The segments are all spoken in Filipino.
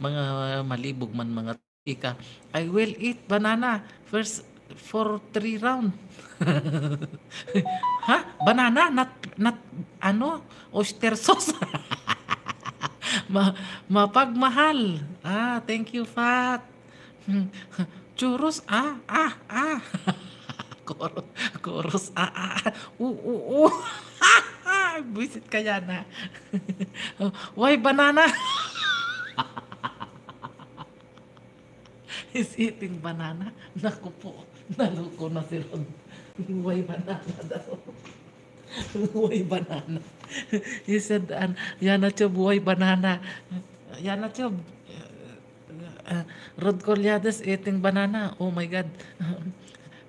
mga malibog man mga ika. I will eat banana first for 3 round. Ha? Banana? Not ano? Oyster sauce? Mapagmahal. Thank you, Fat. Churros, Chorus, chorus, Visit kaya na. Why banana? Is eating banana? Naku po, naluko na si Ron. Why banana daw? Why banana? He said, Yana Chub, why banana? Yana Chub, Rod Colyades eating banana. Oh my God.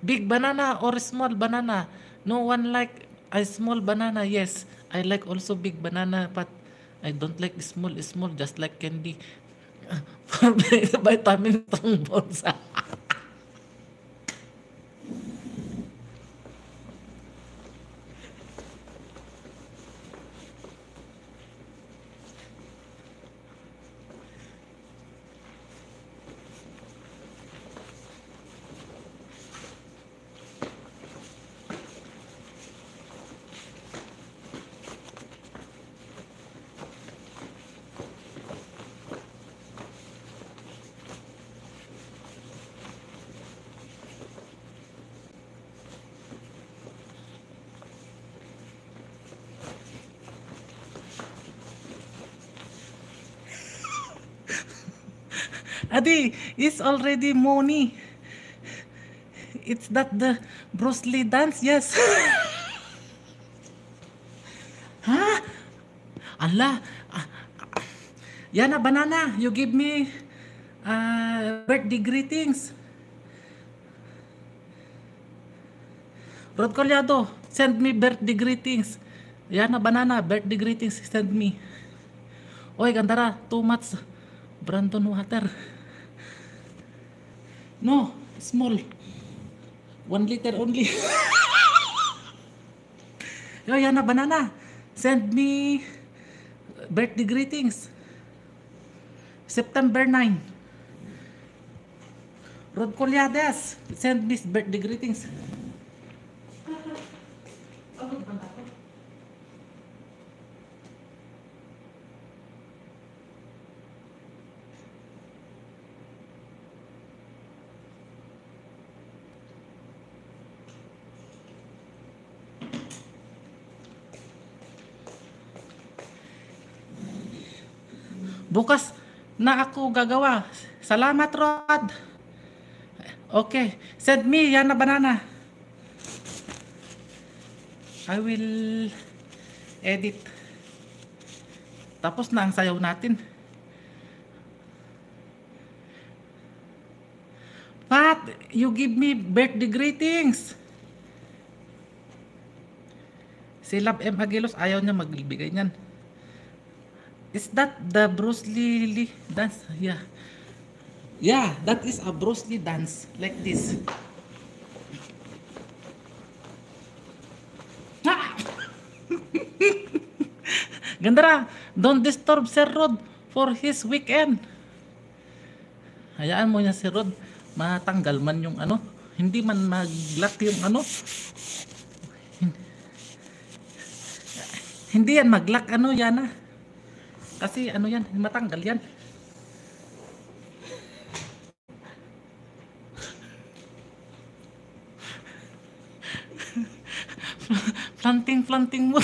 Big banana or small banana? No one like a small banana. Yes, I like also big banana, but I don't like small, just like candy. For vitamin strong bones. Adi, it's already money. It's that the Bruce Lee dance, yes. Ha? Allah. Yana banana, you give me birthday greetings. Rod Collado, send me birthday greetings. Yana banana, birthday greetings, send me. Oy, Gandara, too much Brandon water. No, small. 1 liter only. Yo, Yana banana, send me birthday greetings. September 9. Rod Colyades, send me birthday greetings. Bukas na ako gagawa. Salamat, Rod. Okay. Send me, Yana banana. I will edit. Tapos na ang sayaw natin. Pat, you give me birthday greetings. Si Love M. Aguilos, ayaw niya magbibigay niyan. Is that the Bruce Lee dance? Yeah. Yeah, that is a Bruce Lee dance. Like this. Gandara, don't disturb Sir Rod for his weekend. Hayaan mo niya si Rod. Matanggal man yung ano. Hindi man mag-lock yung ano. Hindi yan mag-lock ano yan ah. Kasi ano yan, matanggal yan. Planting mo.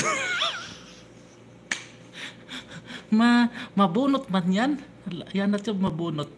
Mabunot man yan. Yan na siya mabunot.